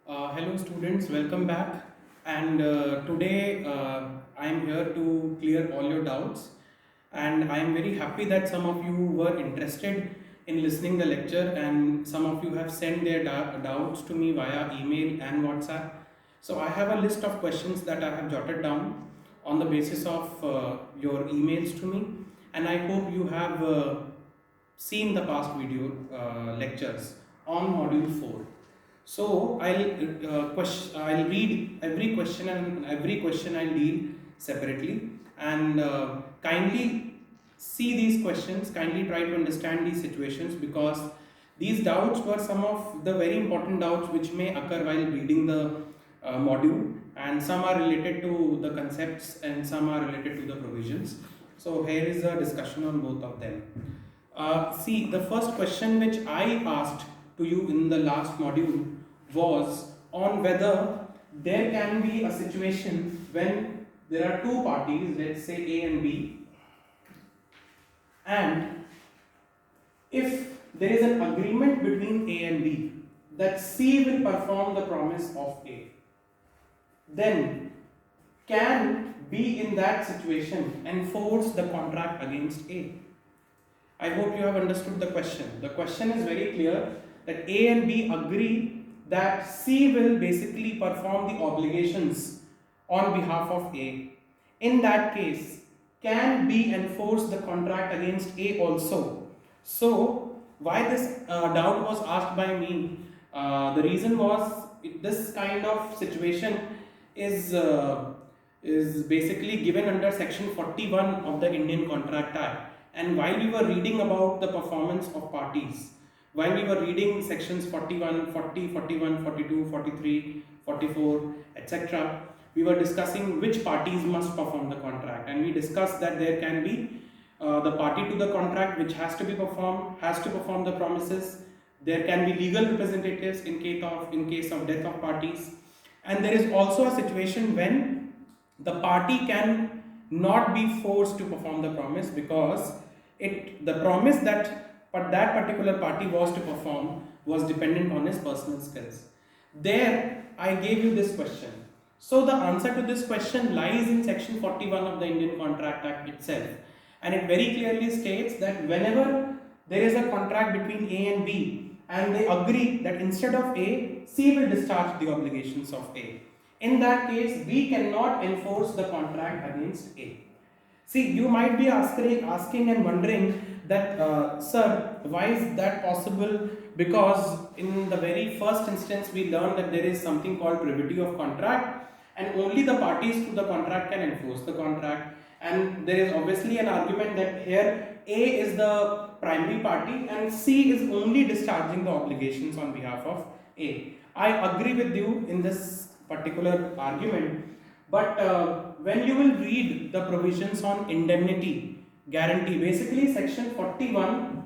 Hello students, welcome back. And today I am here to clear all your doubts. And I am very happy that some of you were interested in listening the lecture, and some of you have sent their doubts to me via email and WhatsApp. So I have a list of questions that I have jotted down on the basis of your emails to me, and I hope you have seen the past video lectures on module 4. So I'll read every question, and every question I'll deal separately, and kindly see these questions, kindly try to understand these situations, because these doubts were some of the very important doubts which may occur while reading the module, and some are related to the concepts and some are related to the provisions. So here is a discussion on both of them. See, the first question which I asked to you in the last module was on whether there can be a situation when there are two parties, let's say A and B, and if there is an agreement between A and B that C will perform the promise of A, then can B in that situation enforce the contract against A? I hope you have understood the question. The question is very clear that A and B agree that C will basically perform the obligations on behalf of A. In that case, can B enforce the contract against A also? So, why this doubt was asked by me? The reason was this kind of situation is basically given under section 41 of the Indian Contract Act. And while we were reading about the performance of parties, while we were reading sections 41, 40, 41, 42, 43, 44, etc., we were discussing which parties must perform the contract. And we discussed that there can be the party to the contract which has to perform the promises. There can be legal representatives in case of death of parties. And there is also a situation when the party can not be forced to perform the promise, because the promise that particular party was to perform was dependent on his personal skills. There I gave you this question. So the answer to this question lies in section 41 of the Indian Contract Act itself, and it very clearly states that whenever there is a contract between A and B and they agree that instead of A, C will discharge the obligations of A, in that case B cannot enforce the contract against A. See, you might be asking and wondering that, sir, why is that possible? Because in the very first instance, we learned that there is something called privity of contract, and only the parties to the contract can enforce the contract. And there is obviously an argument that here A is the primary party and C is only discharging the obligations on behalf of A. I agree with you in this particular argument, but when you will read the provisions on indemnity guarantee, basically section 41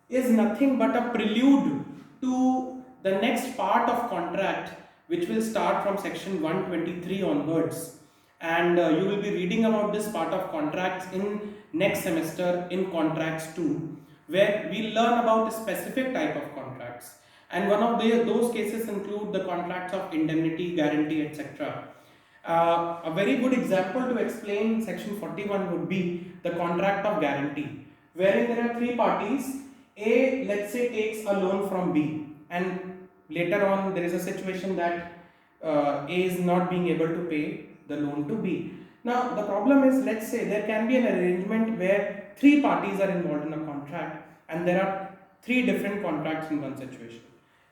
is nothing but a prelude to the next part of contract, which will start from section 123 onwards. And you will be reading about this part of contracts in next semester in contracts 2, where we learn about a specific type of contracts. And one of those cases include the contracts of indemnity, guarantee, etc. A very good example to explain section 41 would be the contract of guarantee, wherein there are three parties. A, let's say, takes a loan from B, and later on there is a situation that A is not being able to pay the loan to B. Now the problem is, let's say there can be an arrangement where three parties are involved in a contract and there are three different contracts in one situation.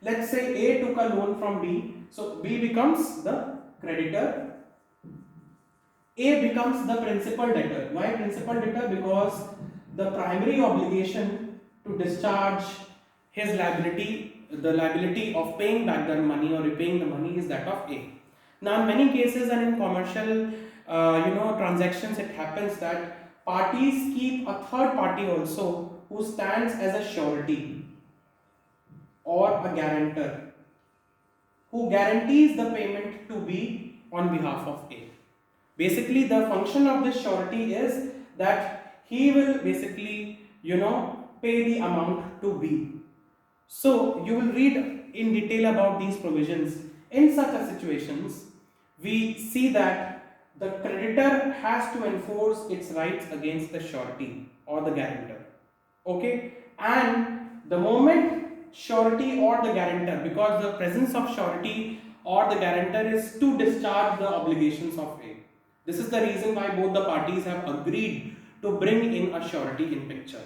Let's say A took a loan from B, so B becomes the creditor, A becomes the principal debtor. Why principal debtor? Because the primary obligation to discharge his liability, the liability of paying back the money or repaying the money, is that of A. Now in many cases and in commercial transactions, it happens that parties keep a third party also who stands as a surety or a guarantor, who guarantees the payment to B on behalf of A. Basically, the function of this surety is that he will basically, pay the amount to B. So, you will read in detail about these provisions In such a situations, we see that the creditor has to enforce its rights against the surety or the guarantor. Okay, and the moment surety or the guarantor, because the presence of surety or the guarantor is to discharge the obligations of A. This is the reason why both the parties have agreed to bring in a surety in picture.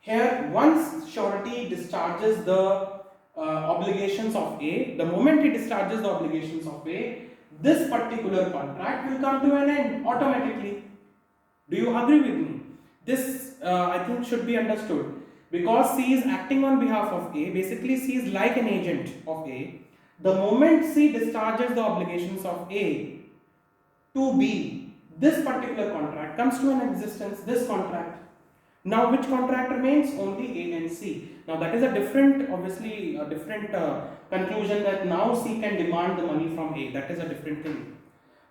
Here, once surety discharges the obligations of A, the moment he discharges the obligations of A, this particular contract will come to an end automatically. Do you agree with me? This I think should be understood, because C is acting on behalf of A. Basically, C is like an agent of A. The moment C discharges the obligations of A to B, this particular contract comes to an existence, this contract. Now, which contract remains? Only A and C. Now, that is a different, obviously, a different conclusion, that now C can demand the money from A. That is a different thing.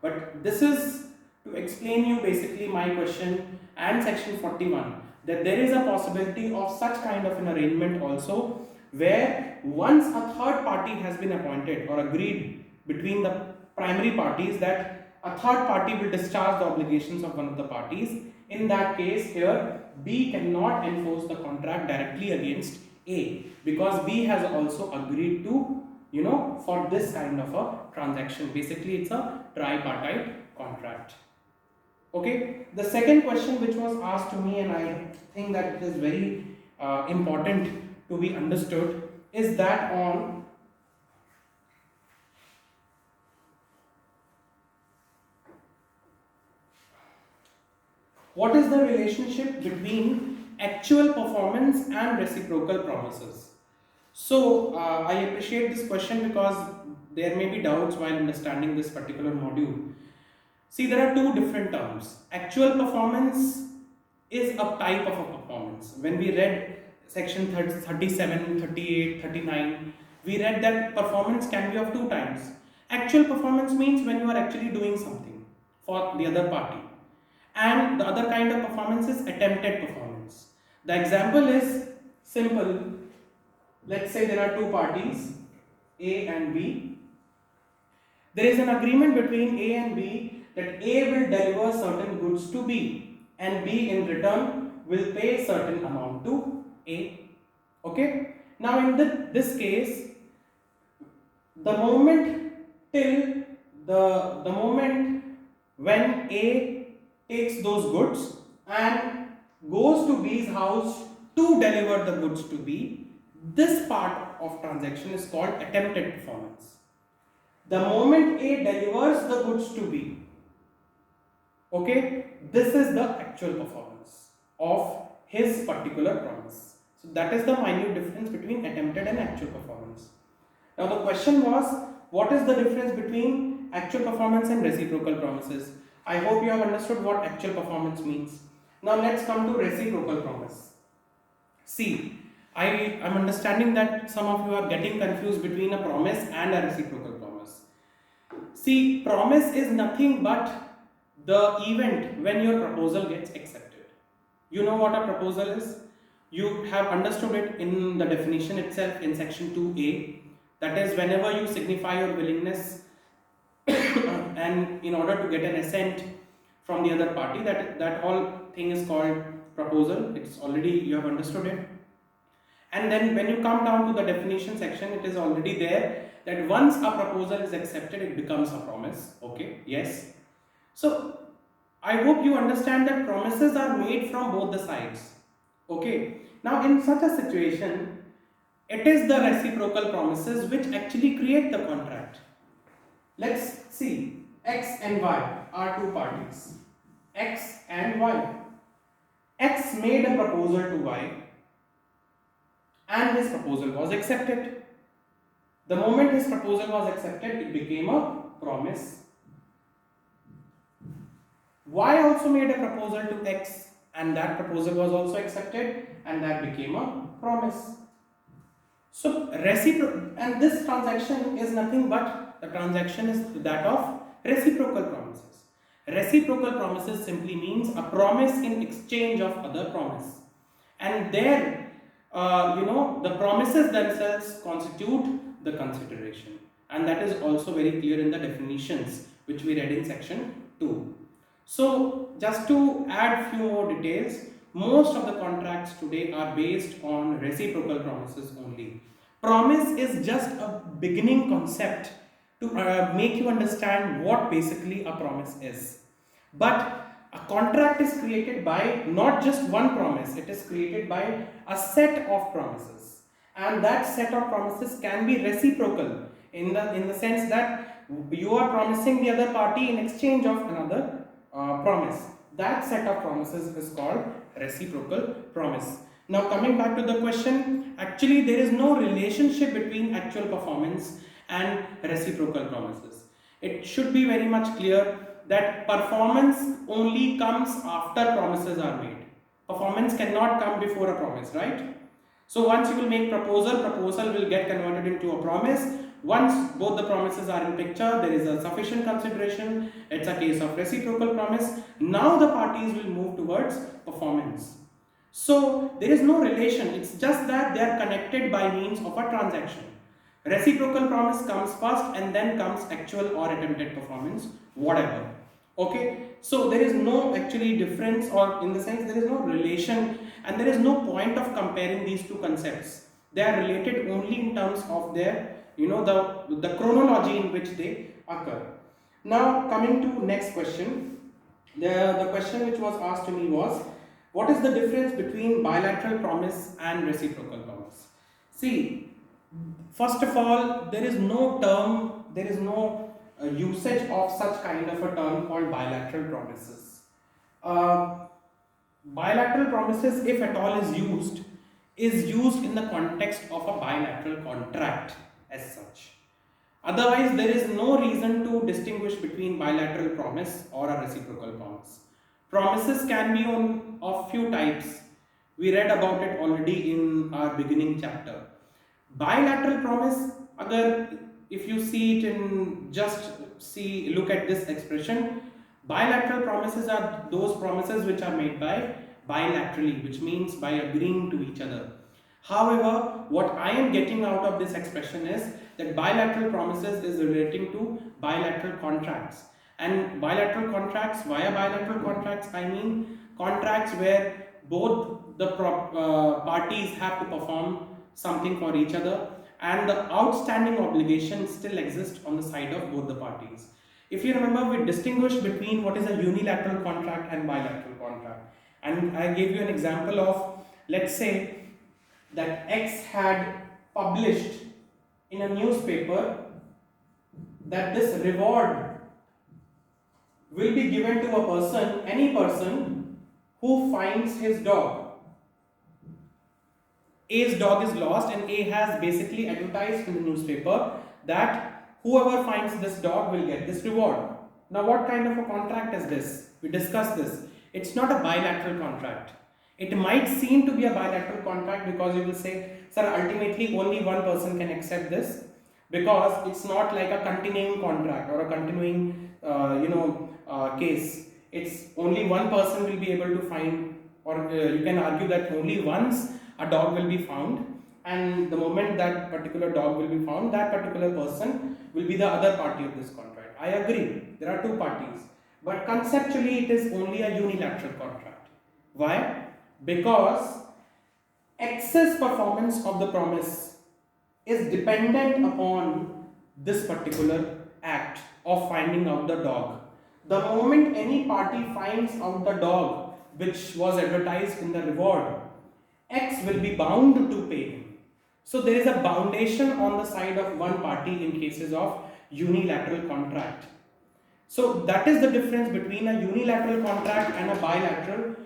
But this is to explain you basically my question and section 41, that there is a possibility of such kind of an arrangement also, where once a third party has been appointed or agreed between the primary parties, that a third party will discharge the obligations of one of the parties. In that case, here B cannot enforce the contract directly against A, because B has also agreed to, for this kind of a transaction. Basically, it's a tripartite contract. Okay, the second question which was asked to me, and I think that it is very important to be understood, is that on what is the relationship between actual performance and reciprocal promises. So I appreciate this question, because there may be doubts while understanding this particular module. See, there are two different terms. Actual performance is a type of a performance. When we read section 37, 38, 39, we read that performance can be of two types. Actual performance means when you are actually doing something for the other party. And the other kind of performance is attempted performance. The example is simple. Let's say there are two parties, A and B. There is an agreement between A and B that A will deliver certain goods to B, and B in return will pay certain amount to A. Okay? Now in this case, the moment till the moment when A takes those goods and goes to B's house to deliver the goods to B, this part of transaction is called attempted performance. The moment A delivers the goods to B, okay, this is the actual performance of his particular promise. So that is the minute difference between attempted and actual performance. Now the question was, what is the difference between actual performance and reciprocal promises? I hope you have understood what actual performance means. Now let's come to reciprocal promise. See, I am understanding that some of you are getting confused between a promise and a reciprocal promise. See, promise is nothing but the event when your proposal gets accepted. You know what a proposal is? You have understood it in the definition itself in section 2a. That is, whenever you signify your willingness and in order to get an assent from the other party, that whole thing is called proposal. It's already, you have understood it. And then when you come down to the definition section, it is already there that once a proposal is accepted, it becomes a promise. Okay, yes. So I hope you understand that promises are made from both the sides. Okay. Now in such a situation, it is the reciprocal promises which actually create the contract. Let's see, X and Y are two parties. X and Y. X made a proposal to Y and his proposal was accepted. The moment his proposal was accepted, it became a promise. Y also made a proposal to X and that proposal was also accepted and that became a promise. So and this transaction is nothing but the transaction is that of reciprocal promises. Reciprocal promises simply means a promise in exchange of other promise, and there the promises themselves constitute the consideration. and that is also very clear in the definitions which we read in section 2. So just to add few more details, most of the contracts today are based on reciprocal promises only. Promise is just a beginning concept to make you understand what basically a promise is. But a contract is created by not just one promise, it is created by a set of promises. And that set of promises can be reciprocal in the sense that you are promising the other party in exchange of another promise. That set of promises is called reciprocal promise. Now coming back to the question, actually there is no relationship between actual performance and reciprocal promises. It should be very much clear that performance only comes after promises are made. Performance cannot come before a promise, right? So once you will make proposal will get converted into a promise. Once both the promises are in picture, there is a sufficient consideration. It's a case of reciprocal promise. Now the parties will move towards performance. So there is no relation. It's just that they are connected by means of a transaction. Reciprocal promise comes first and then comes actual or attempted performance, whatever. Okay, so there is no actually difference, or in the sense there is no relation, and there is no point of comparing these two concepts. They are related only in terms of their, the chronology in which they occur. Now coming to next question, the question which was asked to me was, what is the difference between bilateral promise and reciprocal promise? See, first of all, there is no usage of such kind of a term called bilateral promises. Bilateral promises, if at all is used in the context of a bilateral contract as such. Otherwise, there is no reason to distinguish between bilateral promise or a reciprocal promise. Promises can be of few types. We read about it already in our beginning chapter. Bilateral promise, if you see it in look at this expression, bilateral promises are those promises which are made by bilaterally, which means by agreeing to each other. However, what I am getting out of this expression is that bilateral promises is relating to bilateral contracts. And bilateral contracts, via bilateral contracts, I mean contracts where both the parties have to perform something for each other, and the outstanding obligations still exist on the side of both the parties. If you remember, we distinguish between what is a unilateral contract and bilateral contract. And I gave you an example of, let's say that X had published in a newspaper that this reward will be given to a person, any person who finds his dog. A's dog is lost, and A has basically advertised in the newspaper that whoever finds this dog will get this reward. Now what kind of a contract is this? We discussed this. It's not a bilateral contract. It might seem to be a bilateral contract because you will say, sir, ultimately only one person can accept this, because it's not like a continuing contract or a continuing case. It's only one person will be able to find, or you can argue that only once a dog will be found, and the moment that particular dog will be found, that particular person will be the other party of this contract. I agree, there are two parties, but conceptually it is only a unilateral contract. Why? Because excess performance of the promise is dependent upon this particular act of finding out the dog. The moment any party finds out the dog which was advertised in the reward, X will be bound to pay him. So there is a boundation on the side of one party in cases of unilateral contract. So that is the difference between a unilateral contract and a bilateral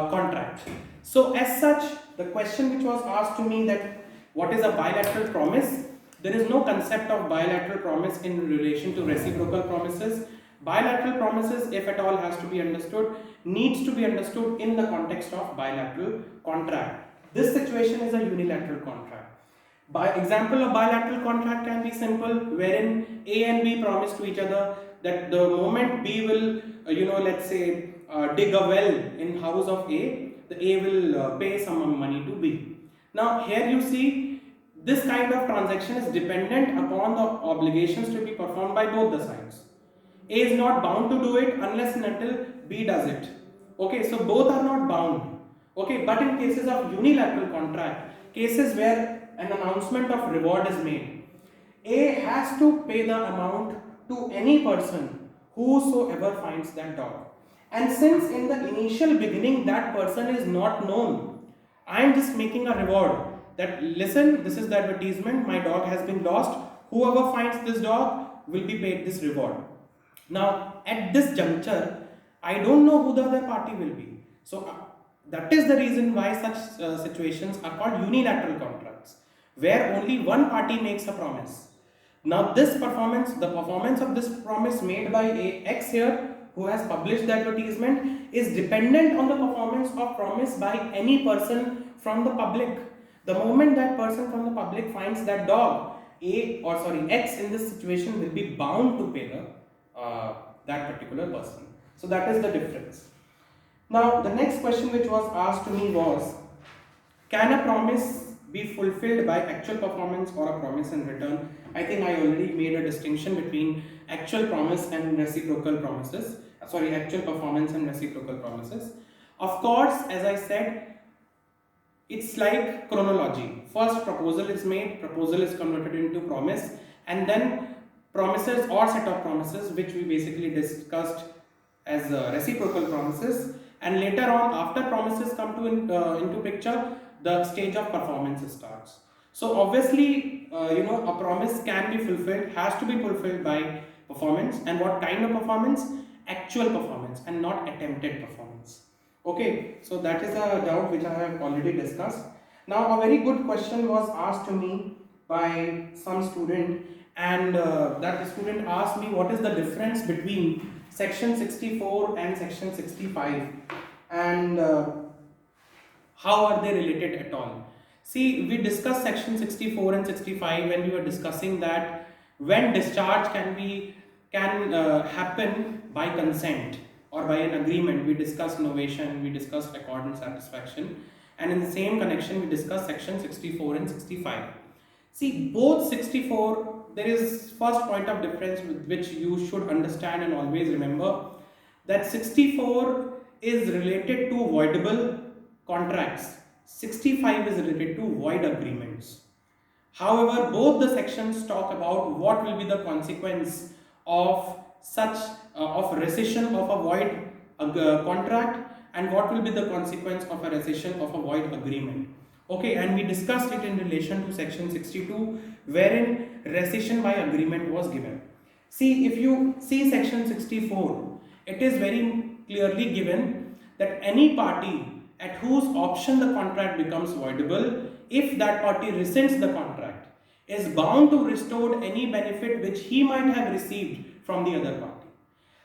contract. So as such, the question which was asked to me, that what is a bilateral promise? There is no concept of bilateral promise in relation to reciprocal promises. Bilateral promises, if at all has to be understood, needs to be understood in the context of bilateral contract. This situation is a unilateral contract. By example of bilateral contract can be simple, wherein A and B promise to each other that the moment B will, let's say, dig a well in house of A, the A will pay some money to B. Now here you see this kind of transaction is dependent upon the obligations to be performed by both the sides. A is not bound to do it unless and until B does it. Okay, so both are not bound. Okay, but in cases of unilateral contract, cases where an announcement of reward is made, A has to pay the amount to any person whosoever finds that dog. And since in the initial beginning that person is not known, I am just making a reward that listen, this is the advertisement, my dog has been lost, whoever finds this dog will be paid this reward. Now, at this juncture, I don't know who the other party will be. So, that is the reason why such situations are called unilateral contracts, where only one party makes a promise. Now, the performance of this promise made by X here, who has published the advertisement, is dependent on the performance of promise by any person from the public. The moment that person from the public finds that dog, X in this situation will be bound to pay that particular person. So that is the difference. Now the next question which was asked to me was, can a promise be fulfilled by actual performance or a promise in return? I think I already made a distinction between actual promise and reciprocal promises. Actual performance and reciprocal promises. Of course, as I said, it's like chronology. First proposal is made, proposal is converted into promise, and then promises or set of promises, which we basically discussed as reciprocal promises, and later on, after promises come to into picture, the stage of performance starts. So obviously, a promise can be fulfilled, has to be fulfilled by performance. And what kind of performance? Actual performance and not attempted performance. Okay, so that is a doubt which I have already discussed. Now a very good question was asked to me by some student, and that student asked me what is the difference between section 64 and section 65, and how are they related at all. See, we discussed section 64 and 65 when we were discussing that when discharge can happen by consent or by an agreement. We discussed novation, we discussed accord and satisfaction, and in the same connection we discussed section 64 and 65. See, both 64, there is first point of difference with which you should understand and always remember that 64 is related to voidable contracts, 65 is related to void agreements. However, both the sections talk about what will be the consequence of such of rescission of a void contract, and what will be the consequence of a rescission of a void agreement. Okay, and we discussed it in relation to section 62, wherein rescission by agreement was given. See, if you see section 64, it is very clearly given that any party at whose option the contract becomes voidable, if that party rescinds the contract, is bound to restore any benefit which he might have received from the other party.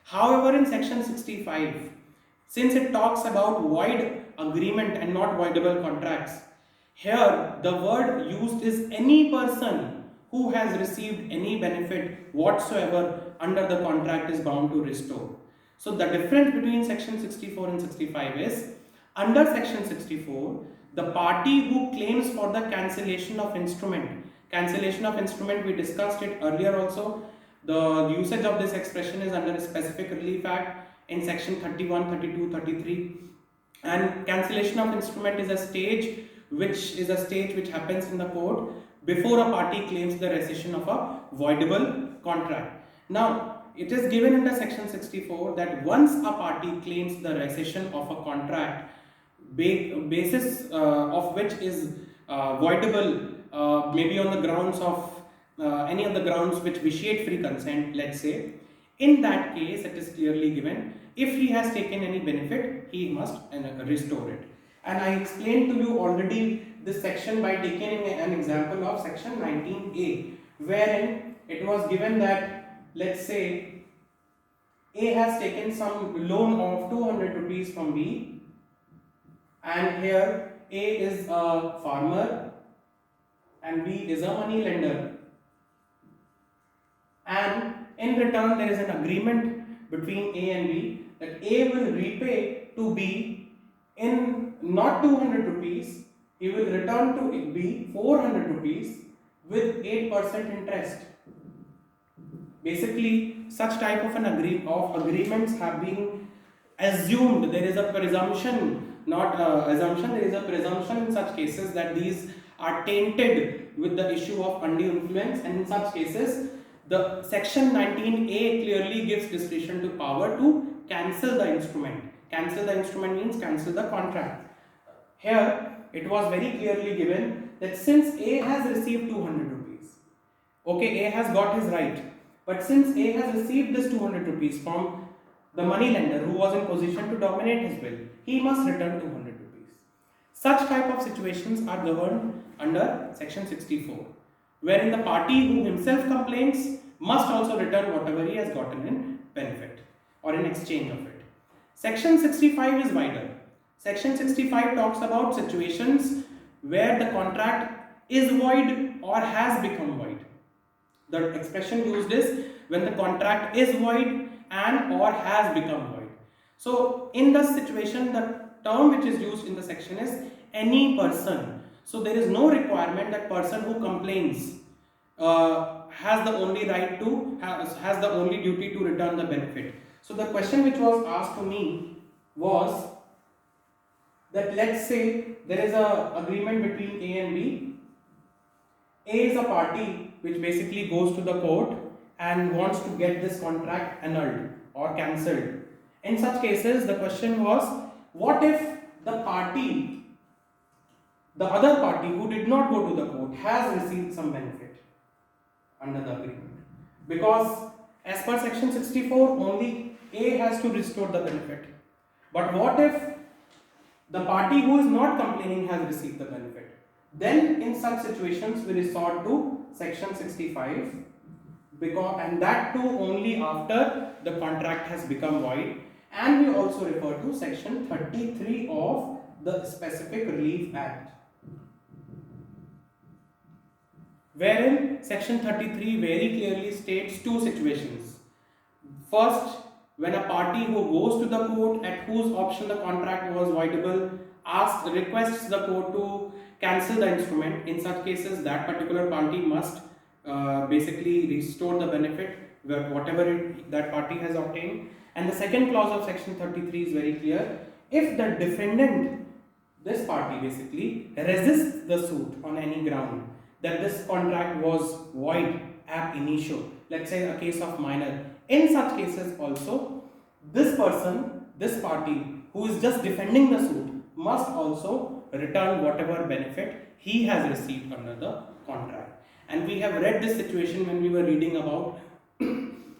However, in section 65, since it talks about void agreement and not voidable contracts, here the word used is any person who has received any benefit whatsoever under the contract is bound to restore. So the difference between section 64 and 65 is, under section 64, the party who claims for the cancellation of instrument we discussed it earlier also. The usage of this expression is under a specific relief act in section 31, 32, 33, and cancellation of instrument is a stage which happens in the court before a party claims the rescission of a voidable contract. Now, it is given under section 64 that once a party claims the rescission of a contract, basis of which is voidable, maybe on the grounds of any of the grounds which vitiate free consent, let's say, in that case it is clearly given, if he has taken any benefit, he must restore it. And I explained to you already this section by taking an example of section 19A, wherein it was given that, let's say, A has taken some loan of 200 rupees from B, and here A is a farmer and B is a money lender, and in return there is an agreement between A and B that A will repay to B in not 200 rupees, he will return to B 400 rupees, with 8% interest. Basically, such type of agreements have been assumed. There is a presumption, not assumption, there is a presumption in such cases that these are tainted with the issue of undue influence, and in such cases, the section 19A clearly gives discretion to power to cancel the instrument. Cancel the instrument means cancel the contract. Here, it was very clearly given that since A has received 200 rupees, okay, A has got his right, but since A has received this 200 rupees from the money lender who was in position to dominate his will, he must return 200 rupees. Such type of situations are governed under section 64, wherein the party who himself complains must also return whatever he has gotten in benefit or in exchange of it. Section 65 is wider. Section 65 talks about situations where the contract is void or has become void. The expression used is when the contract is void and or has become void. So in this situation, the term which is used in the section is any person. So there is no requirement that person who complains has the only right to has the only duty to return the benefit. So the question which was asked to me was that let's say there is a agreement between A and B. A is a party which basically goes to the court and wants to get this contract annulled or cancelled. In such cases, the question was, what if the other party who did not go to the court has received some benefit under the agreement? Because as per section 64, only A has to restore the benefit. But what if the party who is not complaining has received the benefit? Then in such situations we resort to section 65, and that too only after the contract has become void, and we also refer to section 33 of the Specific Relief Act, wherein section 33 very clearly states two situations. First, when a party who goes to the court at whose option the contract was voidable requests the court to cancel the instrument. In such cases, that particular party must basically restore the benefit whatever that party has obtained. And the second clause of section 33 is very clear. If the defendant, this party basically, resists the suit on any ground that this contract was void ab initio, let's say a case of minor, in such cases also, this party who is just defending the suit must also return whatever benefit he has received under the contract. And we have read this situation when we were reading about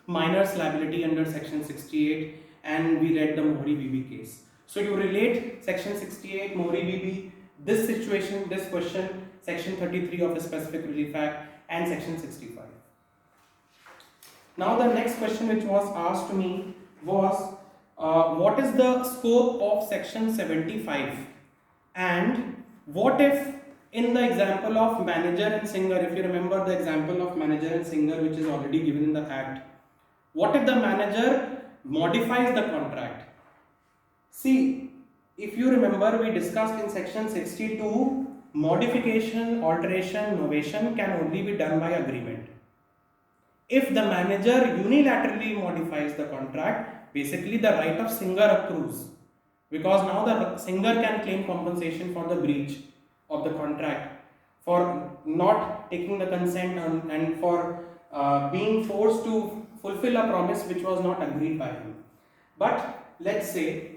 minor's liability under section 68, and we read the Mohri B.B. case. So you relate section 68, Mohri B.B., this situation, this question, section 33 of the Specific Relief Act and section 65. Now the next question which was asked to me was, what is the scope of section 75, and what if in the example of manager and singer, if you remember the example of manager and singer which is already given in the act, what if the manager modifies the contract? See, if you remember, we discussed in section 62, modification, alteration, novation can only be done by agreement. If the manager unilaterally modifies the contract, basically the right of singer accrues, because now the singer can claim compensation for the breach of the contract, for not taking the consent and for being forced to fulfill a promise which was not agreed by him. But let's say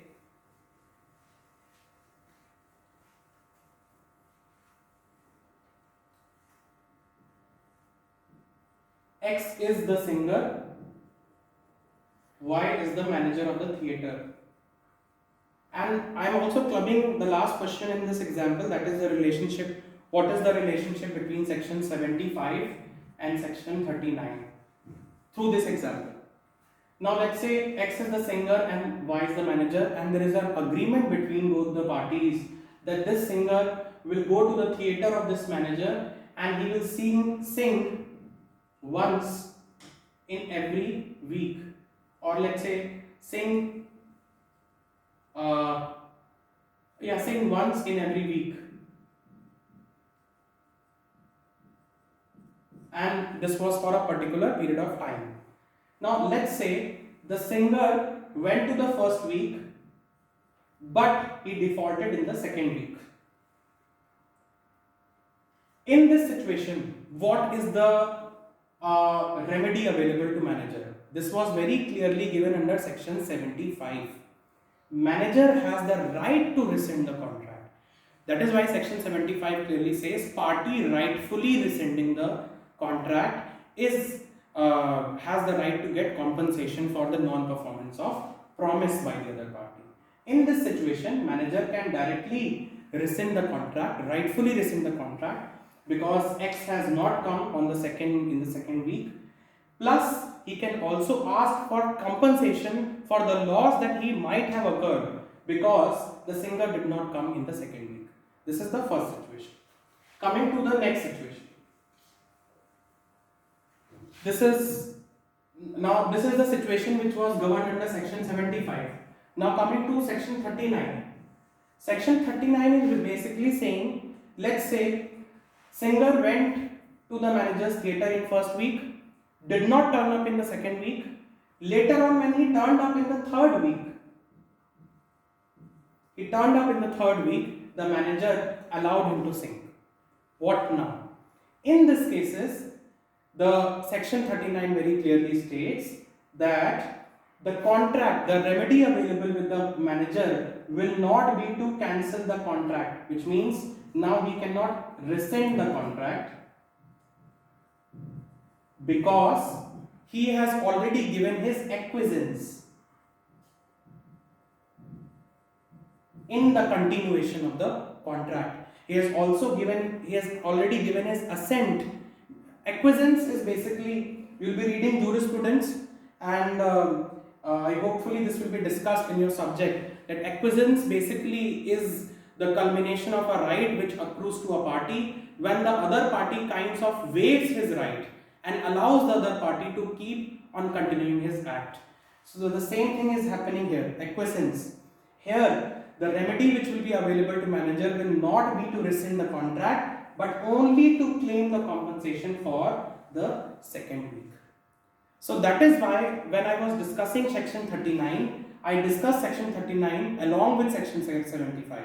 X is the singer, Y is the manager of the theatre. And I am also clubbing the last question in this example, that is the relationship. What is the relationship between section 75 and section 39 through this example? Now let's say X is the singer and Y is the manager, and there is an agreement between both the parties that this singer will go to the theatre of this manager and he will sing once in every week, or let's say sing once in every week. and this was for a particular period of time. Now let's say the singer went to the first week, but he defaulted in the second week. In this situation, what is the remedy available to manager? This was very clearly given under section 75. Manager has the right to rescind the contract. That is why section 75 clearly says party rightfully rescinding the contract is has the right to get compensation for the non-performance of promise by the other party. In this situation, manager can directly rescind the contract, rightfully rescind the contract, because X has not come on the second week. Plus, he can also ask for compensation for the loss that he might have occurred because the singer did not come in the second week. This is the first situation. Coming to the next situation. This is the situation which was governed under section 75. Now coming to section 39. Section 39 is basically saying, let's say singer went to the manager's theatre in first week, did not turn up in the second week. Later on, when he turned up in the third week, the manager allowed him to sing. What now? In this cases, the section 39 very clearly states that the contract, the remedy available with the manager will not be to cancel the contract, which means now he cannot rescind the contract because he has already given his acquiescence in the continuation of the contract. He has already given his assent. Acquiescence is basically, you will be reading jurisprudence, and hopefully this will be discussed in your subject, that acquiescence basically is the culmination of a right which accrues to a party when the other party kinds of waives his right and allows the other party to keep on continuing his act. So the same thing is happening here, acquiescence. Here, the remedy which will be available to manager will not be to rescind the contract, but only to claim the compensation for the second week. So that is why when I was discussing section 39, I discussed section 39 along with section 75.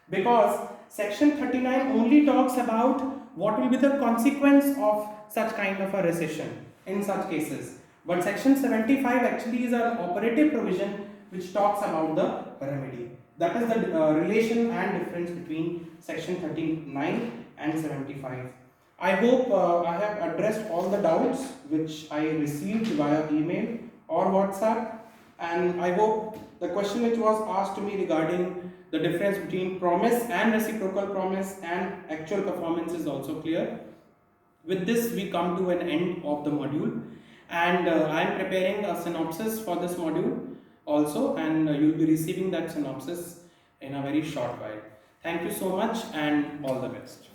Because section 39 only talks about what will be the consequence of such kind of a rescission in such cases. But section 75 actually is an operative provision which talks about the remedy. That is the relation and difference between section 39 and 75. I hope I have addressed all the doubts which I received via email or WhatsApp, and I hope the question which was asked to me regarding the difference between promise and reciprocal promise and actual performance is also clear. With this, we come to an end of the module, and I am preparing a synopsis for this module also, and you will be receiving that synopsis in a very short while. Thank you so much and all the best.